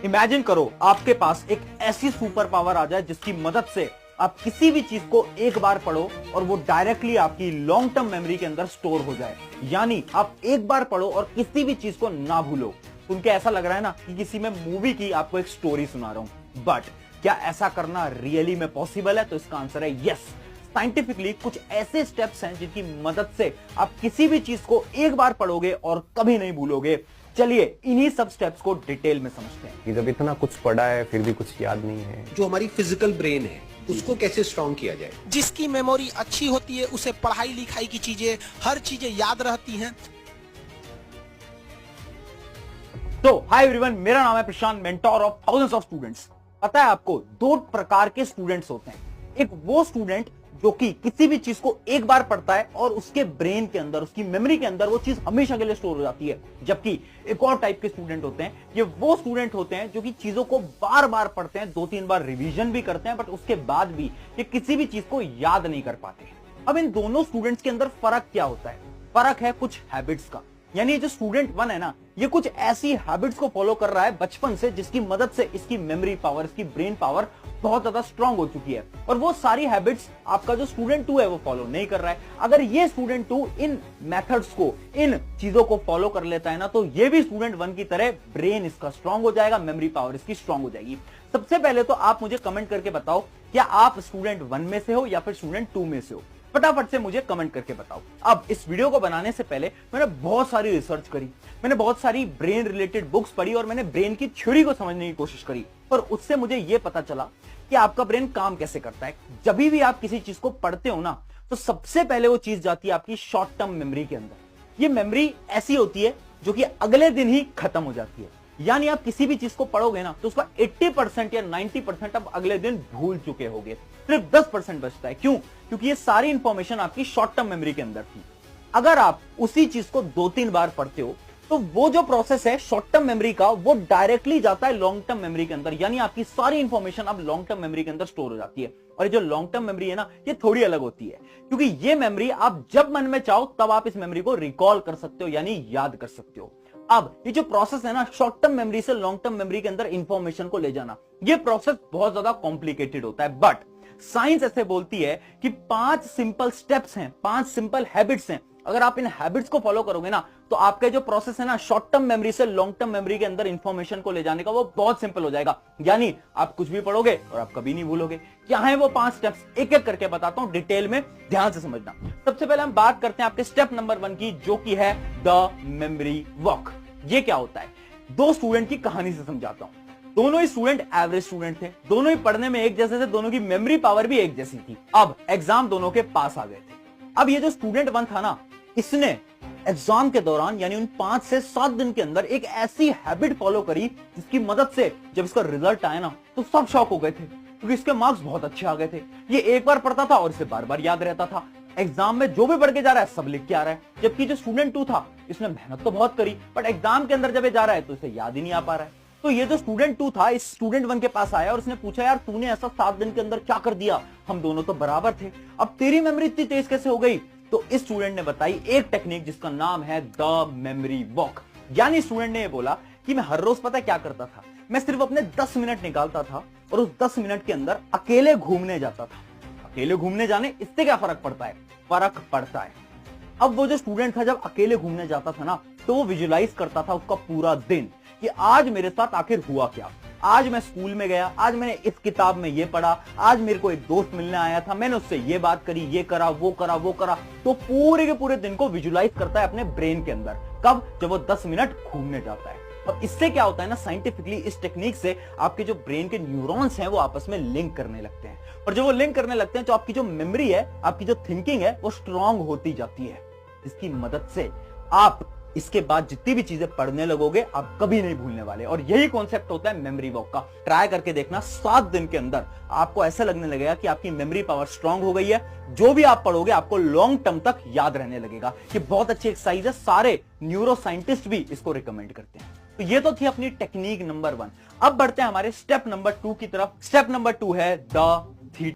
Imagine करो आपके पास एक ऐसी सुपर पावर आ जाए जिसकी मदद से आप किसी भी चीज को एक बार पढ़ो और वो डायरेक्टली आपकी लॉन्ग टर्म मेमोरी के अंदर स्टोर हो जाए। यानी आप एक बार पढ़ो और किसी भी चीज को ना भूलो। उनके ऐसा लग रहा है ना कि किसी में मूवी की आपको एक स्टोरी सुना रहा हूं, बट क्या ऐसा करना रियली में पॉसिबल है? तो इसका आंसर है यस। साइंटिफिकली कुछ ऐसे स्टेप्स हैं जिनकी मदद से आप किसी भी चीज को एक बार पढ़ोगे और कभी नहीं भूलोगे। चलिए इन्हीं सब स्टेप्स को डिटेल में समझते हैं। कि जब इतना कुछ पढ़ा है फिर भी कुछ याद नहीं है, जो हमारी फिजिकल ब्रेन है उसको कैसे स्ट्रॉन्ग किया जाए। जिसकी मेमोरी अच्छी होती है उसे पढ़ाई लिखाई की चीजें, हर चीजें याद रहती हैं। तो हाय एवरीवन, मेरा नाम है Prashant, mentor of thousands of students. पता है आपको दो प्रकार के स्टूडेंट्स होते हैं। एक वो स्टूडेंट जो कि किसी भी चीज को एक बार पढ़ता है और उसके ब्रेन के अंदर, उसकी मेमोरी के अंदर वो चीज हमेशा के लिए स्टोर हो जाती है। जबकि एक और टाइप के स्टूडेंट होते हैं, ये वो स्टूडेंट होते हैं जो कि चीजों को बार बार पढ़ते हैं, 2-3 बार रिवीजन भी करते हैं, बट उसके बाद भी ये किसी भी चीज को याद नहीं कर पाते। अब इन दोनों स्टूडेंट्स के अंदर फर्क क्या होता है? फर्क है कुछ हैबिट्स का। यानी जो स्टूडेंट 1 है ना, ये कुछ ऐसी हैबिट्स को फॉलो कर रहा है बचपन से जिसकी मदद से इसकी मेमोरी पावर, इसकी ब्रेन पावर बहुत ज्यादा स्ट्रांग हो चुकी है। और वो सारी हैबिट्स आपका जो स्टूडेंट 2 है वो फॉलो नहीं कर रहा है। अगर ये स्टूडेंट 2 इन मेथड्स को, इन चीजों को फॉलो कर लेता है ना, तो ये भी स्टूडेंट 1 की तरह ब्रेन इसका स्ट्रांग हो जाएगा, मेमोरी पावर इसकी स्ट्रांग हो जाएगी। सबसे पहले तो आप मुझे कमेंट करके बताओ, क्या आप स्टूडेंट 1 में से हो या फिर स्टूडेंट 2 में से हो? फटाफट से मुझे कमेंट करके बताओ। अब इस वीडियो को बनाने से पहले मैंने बहुत सारी रिसर्च करी, मैंने बहुत सारी ब्रेन रिलेटेड बुक्स पढ़ी और मैंने ब्रेन की थ्योरी को समझने की कोशिश करी। और उससे मुझे यह पता चला कि आपका ब्रेन काम कैसे करता है। जब भी आप किसी चीज को पढ़ते हो ना, तो सबसे पहले वो चीज जाती है आपकी शॉर्ट टर्म मेमोरी के अंदर। ये मेमोरी ऐसी होती है जो कि अगले दिन ही खत्म हो जाती है। यानी आप किसी भी चीज को पढ़ोगे ना, तो उसका 80% या 90% आप अगले दिन भूल चुके होगे, सिर्फ 10% बचता है। क्यों? क्योंकि ये सारी इंफॉर्मेशन आपकी शॉर्ट टर्म मेमोरी के अंदर थी। अगर आप उसी चीज को 2-3 बार पढ़ते हो, तो वो जो प्रोसेस है शॉर्ट टर्म मेमोरी का, वो डायरेक्टली जाता है लॉन्ग टर्म मेमोरी के अंदर। यानी आपकी सारी इंफॉर्मेशन अब लॉन्ग टर्म मेमोरी के अंदर स्टोर हो जाती है। और ये जो लॉन्ग टर्म मेमोरी है ना, ये थोड़ी अलग होती है, क्योंकि ये मेमोरी आप जब मन में चाहो तब आप इस मेमोरी को रिकॉल कर सकते हो, यानी याद कर सकते हो। अब ये जो प्रोसेस है ना, शॉर्ट टर्म मेमोरी से लॉन्ग टर्म मेमोरी के अंदर इंफॉर्मेशन को ले जाना, ये प्रोसेस बहुत ज्यादा कॉम्प्लिकेटेड होता है। बट साइंस ऐसे बोलती है कि 5 सिंपल स्टेप्स हैं, 5 सिंपल हैबिट्स हैं। अगर आप इन हैबिट्स को फॉलो करोगे ना, तो आपका जो प्रोसेस है ना, शॉर्ट टर्म मेमोरी से लॉन्ग टर्म मेमोरी के अंदर इंफॉर्मेशन को ले जाने का, वो बहुत सिंपल हो जाएगा। यानी आप कुछ भी पढ़ोगे और आप कभी नहीं भूलोगे। क्या है वो 5 स्टेप्स? एक एक करके बताता हूं, डिटेल में ध्यान से समझना। सबसे पहले हम बात करते हैं आपके स्टेप नंबर 1 की, जो कि है द मेमोरी वॉक। ये क्या होता है? 2 स्टूडेंट की कहानी से समझाता हूं। दोनों ही स्टूडेंट एवरेज स्टूडेंट थे, दोनों ही पढ़ने में एक जैसे थे, दोनों की मेमोरी पावर भी एक जैसी थी। अब एग्जाम दोनों के पास आ गए थे। अब ये जो स्टूडेंट 1 था ना, इसने एग्जाम के दौरान यानी उन 5 से 7 दिन के अंदर एक ऐसी हैबिट फॉलो करी जिसकी मदद से जब इसका रिजल्ट आया ना, तो सब शॉक हो गए थे, क्योंकि इसके मार्क्स बहुत अच्छे आ गए थे। ये एक बार पढ़ता था और इसे बार बार याद रहता था। एग्जाम में जो भी पढ़ के जा रहा है सब लिख के आ रहा है। जबकि जो स्टूडेंट 2 था, इसने मेहनत तो बहुत करी, बट एग्जाम के अंदर जब ये जा रहा है तो इसे याद ही नहीं आ पा रहा है। तो ये जो स्टूडेंट 2 था, इस स्टूडेंट 1 के पास आया और उसने पूछा, यार तूने ऐसा 7 दिन के अंदर क्या कर दिया? हम दोनों तो बराबर थे, अब तेरी मेमोरी इतनी तेज कैसे हो गई? तो इस स्टूडेंट ने बताई एक टेक्निक जिसका नाम है द मेमोरी वॉक। यानी स्टूडेंट ने ये बोला कि मैं हर रोज पता क्या करता था, मैं सिर्फ अपने 10 मिनट निकालता था और उस 10 मिनट के अंदर अकेले घूमने जाता था। अकेले घूमने जाने इससे क्या फर्क पड़ता है? फर्क पड़ता है। अब वो जो स्टूडेंट था, जब अकेले घूमने जाता था ना, तो वो विजुलाइज करता था उसका पूरा दिन कि आज मेरे साथ आखिर हुआ क्या। आज मैं स्कूल में गया, आज मैंने इस किताब में ये पढ़ा, आज मेरे को एक दोस्त मिलने आया था, मैंने उससे ये बात करी, ये करा, वो करा, वो करा। तो पूरे के पूरे दिन को विजुलाइज करता है अपने ब्रेन के अंदर। कब? जब वो 10 मिनट घूमने जाता है। अब इससे क्या होता है ना, साइंटिफिकली इस टेक्निक से आपके जो ब्रेन के न्यूरॉन्स हैं वो आपस में लिंक करने लगते हैं। और जब वो लिंक करने लगते हैं तो आपकी जो मेमोरी है, आपकी जो थिंकिंग है, वो स्ट्रांग होती जाती है। इसकी मदद से आप इसके बाद जितनी भी चीजें पढ़ने लगोगे, आप कभी नहीं भूलने वाले। और यही कॉन्सेप्ट होता है मेमोरी वॉक का। ट्राई करके देखना, 7 दिन के अंदर आपको ऐसा लगने लगेगा कि आपकी मेमोरी पावर स्ट्रांग हो गई है। जो भी आप पढ़ोगे आपको लॉन्ग टर्म तक याद रहने लगेगा। ये बहुत अच्छी एक्सरसाइज है, सारे न्यूरो साइंटिस्ट भी इसको रिकमेंड करते हैं। तो ये तो थी अपनी टेक्निक नंबर 1। अब बढ़ते हैं हमारे स्टेप नंबर 2 की तरफ। स्टेप नंबर 2 है द